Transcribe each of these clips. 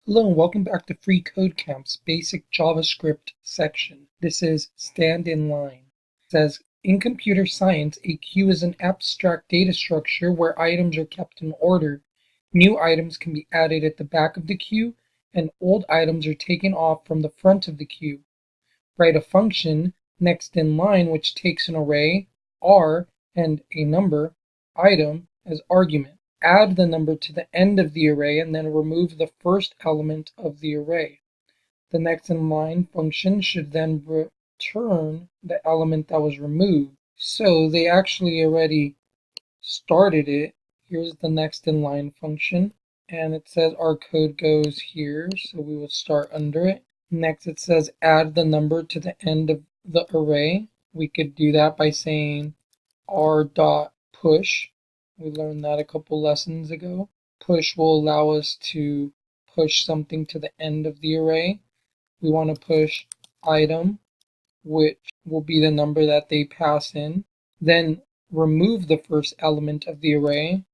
Hello and welcome back to freeCodeCamp's Basic Javascript section. This is Stand in Line. It says, in computer science, a queue is an abstract data structure where items are kept in order. New items can be added at the back of the queue, and old items are taken off from the front of the queue. Write a function, next in line, which takes an array, r, and a number, item, as argument. Add the number to the end of the array and then remove the first element of the array. The next in line function should then return the element that was removed. So they actually already started it. Here's the next in line function, and it says our code goes here, so we will start under it. Next it says add the number to the end of the array. We could do that by saying r.push. We learned that a couple lessons ago. Push will allow us to push something to the end of the array. We want to push item, which will be the number that they pass in. Then remove the first element of the array.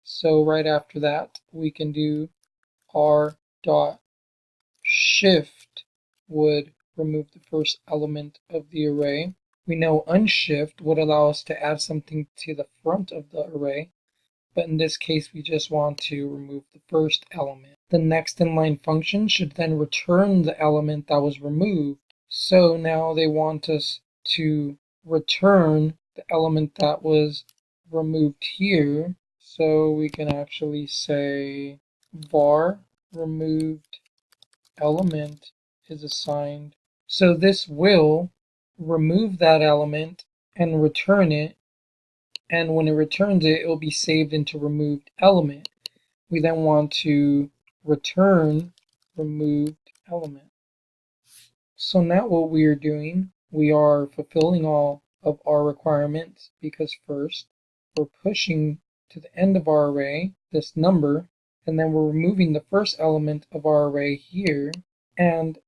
So right after that, we can do r.shift would remove the first element of the array. We know unshift would allow us to add something to the front of the array, but in this case we just want to remove the first element. The next in line function should then return the element that was removed. So now they want us to return the element that was removed here. So we can actually say var removed element is assigned. So this will remove that element and return it, and when it returns it, it will be saved into removed element. We then want to return removed element. So now what we are doing, we are fulfilling all of our requirements, because first we're pushing to the end of our array this number, and then we're removing the first element of our array here, and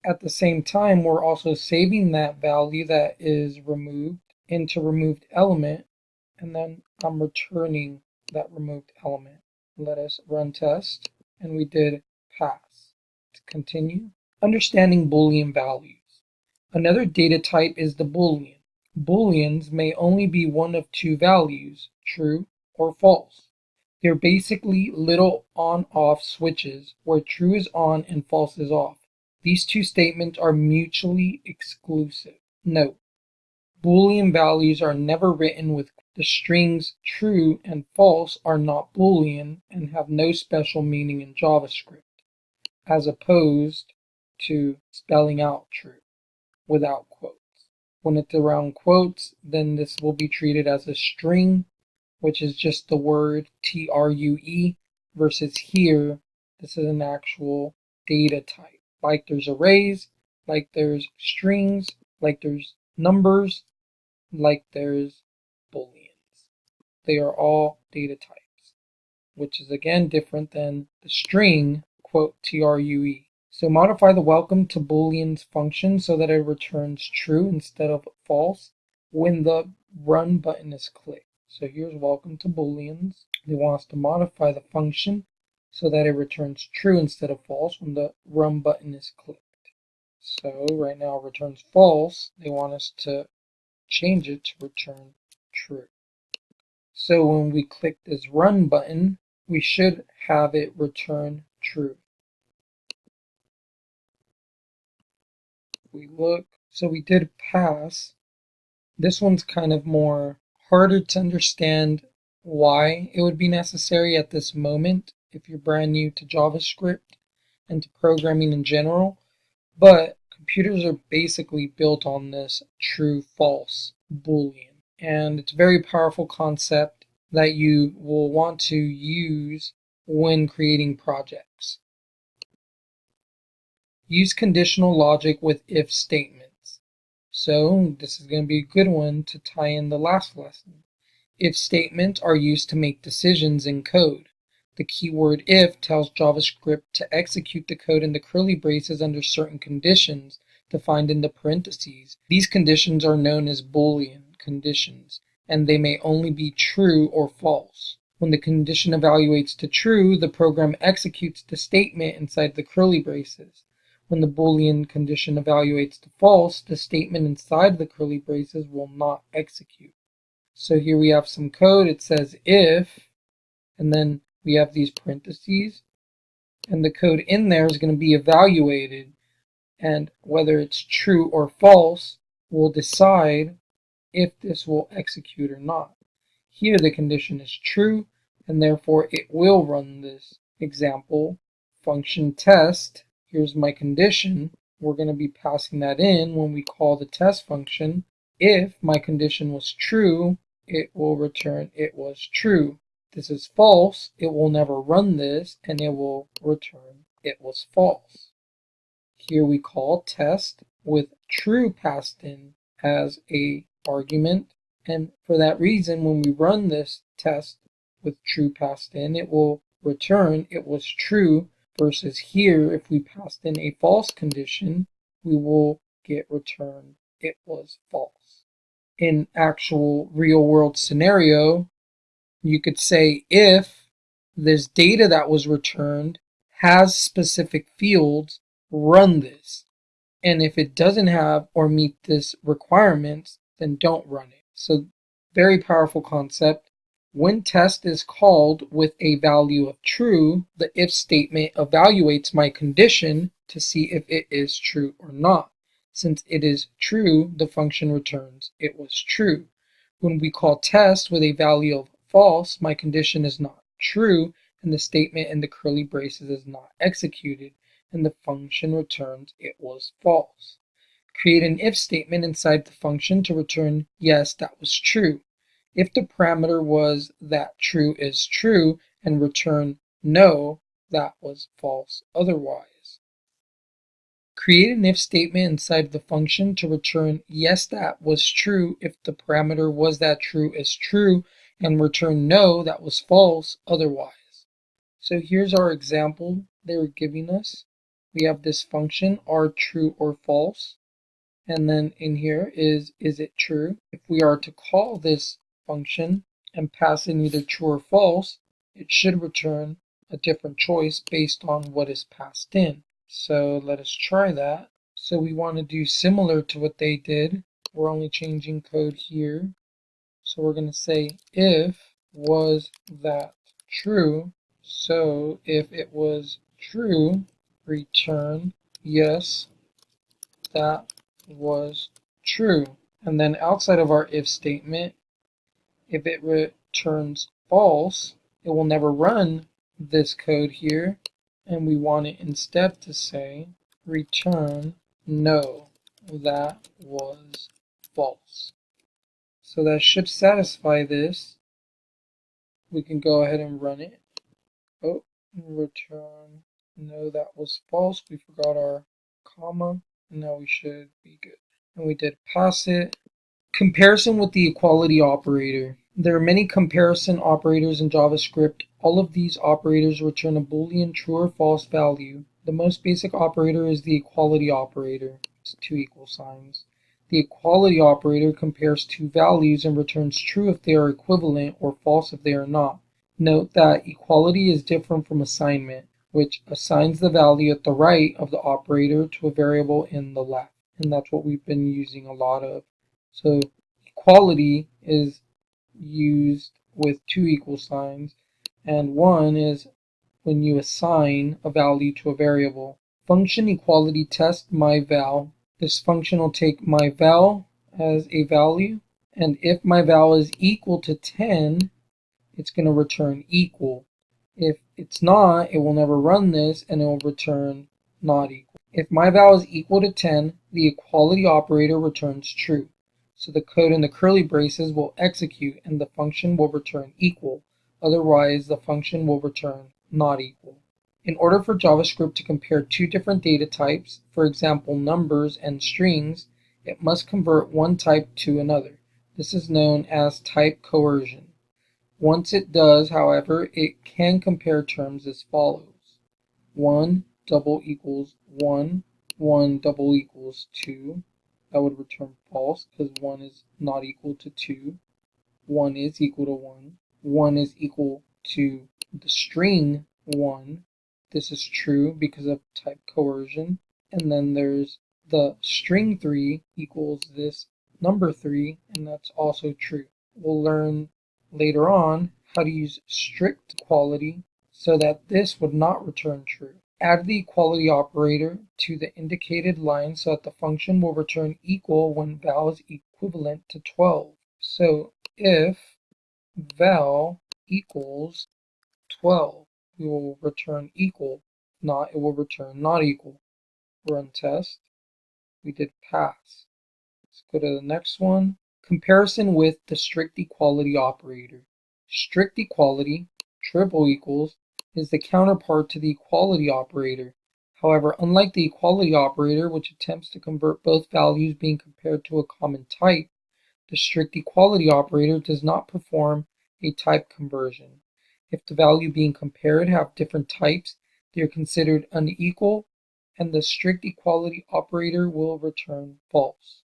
at the same time we're also saving that value that is removed into removed element, and then I'm returning that removed element. Let us run test, and we did pass. To continue, understanding Boolean values. Another data type is the Boolean. Booleans may only be one of two values, true or false. They're basically little on-off switches where true is on and false is off. These two statements are mutually exclusive. Note, Boolean values are never written with the strings true and false are not Boolean and have no special meaning in JavaScript, as opposed to spelling out true without quotes. When it's around quotes, then this will be treated as a string, which is just the word true, versus here, this is an actual data type. Like there's arrays, like there's strings, like there's numbers, like there's Booleans. They are all data types, which is again different than the string, quote, true. So modify the welcome to Booleans function so that it returns true instead of false when the run button is clicked. So here's welcome to Booleans. They want us to modify the function so that it returns true instead of false when the run button is clicked. So right now it returns false. They want us to change it to return true. So when we click this run button, we should have it return true. We look, so we did pass. This one's kind of more harder to understand why it would be necessary at this moment if you're brand new to JavaScript and to programming in general, but computers are basically built on this true-false Boolean, and it's a very powerful concept that you will want to use when creating projects. Use conditional logic with if statements. So this is going to be a good one to tie in the last lesson. If statements are used to make decisions in code. The keyword if tells JavaScript to execute the code in the curly braces under certain conditions defined in the parentheses. These conditions are known as Boolean conditions, and they may only be true or false. When the condition evaluates to true, the program executes the statement inside the curly braces. When the Boolean condition evaluates to false, the statement inside the curly braces will not execute. So here we have some code. It says if, and then we have these parentheses, and the code in there is going to be evaluated, and whether it's true or false will decide if this will execute or not. Here the condition is true, and therefore it will run this example function test. Here's my condition. We're going to be passing that in when we call the test function. If my condition was true, it will return it was true. If this is false, it will never run this, and it will return it was false. Here we call test with true passed in as a argument, and for that reason, when we run this test with true passed in, it will return it was true, versus here, if we passed in a false condition, we will get returned it was false. In actual real world scenario, you could say if this data that was returned has specific fields, run this. And if it doesn't have or meet this requirements, then don't run it. So very powerful concept. When test is called with a value of true, the if statement evaluates my condition to see if it is true or not. Since it is true, the function returns it was true. When we call test with a value of false, my condition is not true, and the statement in the curly braces is not executed, and the function returns it was false. Create an if statement inside the function to return yes, that was true. If the parameter was that true is true, and return no, that was false otherwise. Create an if statement inside the function to return yes, that was true if the parameter was that true is true, and return no, that was false otherwise. So here's our example they were giving us. We have this function are true or false, and then in here is it true. If we are to call this function and pass in either true or false, it should return a different choice based on what is passed in. So let us try that. So we want to do similar to what they did. We're only changing code here. So we're going to say if was that true. So if it was true, return yes, that was true. And then outside of our if statement, if it returns false, it will never run this code here, and we want it instead to say return no, that was false. So that should satisfy this. We can go ahead and run it. Oh, return no, that was false. We forgot our comma, and now we should be good. And we did pass it. Comparison with the equality operator. There are many comparison operators in JavaScript. All of these operators return a Boolean true or false value. The most basic operator is the equality operator. It's two equal signs. The equality operator compares two values and returns true if they are equivalent or false if they are not. Note that equality is different from assignment, which assigns the value at the right of the operator to a variable in the left. And that's what we've been using a lot of. So equality is used with two equal signs, and one is when you assign a value to a variable. Function equality test myVal. This function will take myVal as a value, and if myVal is equal to 10, it's going to return equal. If it's not, it will never run this, and it will return not equal. If myVal is equal to 10, the equality operator returns true. So the code in the curly braces will execute and the function will return equal. Otherwise, the function will return not equal. In order for JavaScript to compare two different data types, for example numbers and strings, it must convert one type to another. This is known as type coercion. Once it does, however, it can compare terms as follows. 1 double equals 1, 1 double equals 2. That would return false because 1 is not equal to 2. 1 is equal to 1. 1 is equal to the string 1. This is true because of type coercion. And then there's the string 3 equals this number 3, and that's also true. We'll learn later on how to use strict equality so that this would not return true. Add the equality operator to the indicated line so that the function will return equal when val is equivalent to 12. So if val equals 12, we will return equal. If not, it will return not equal. Run test. We did pass. Let's go to the next one. Comparison with the strict equality operator. Strict equality, triple equals, is the counterpart to the equality operator. However, unlike the equality operator, which attempts to convert both values being compared to a common type, the strict equality operator does not perform a type conversion. If the value being compared have different types, they are considered unequal, and the strict equality operator will return false.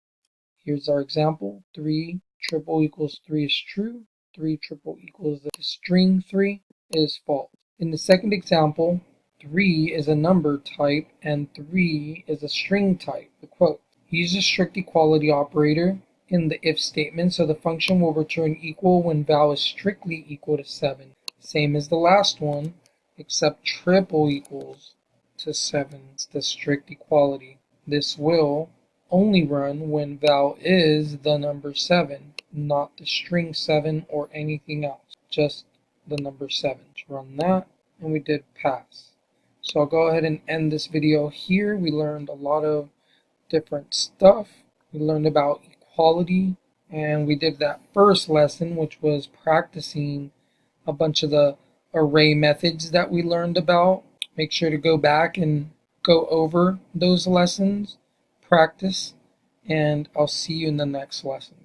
Here's our example. 3 triple equals 3 is true. 3 triple equals the string 3 is false. In the second example, 3 is a number type and 3 is a string type. The quote. Use the strict equality operator in the if statement so the function will return equal when val is strictly equal to 7. Same as the last one, except triple equals to 7. It's the strict equality. This will only run when val is the number 7, not the string 7 or anything else, just the number 7. Let's run that, and we did pass. So I'll go ahead and end this video here. We learned a lot of different stuff. We learned about equality, and we did that first lesson, which was practicing a bunch of the array methods that we learned about. Make sure to go back and go over those lessons, practice, and I'll see you in the next lesson.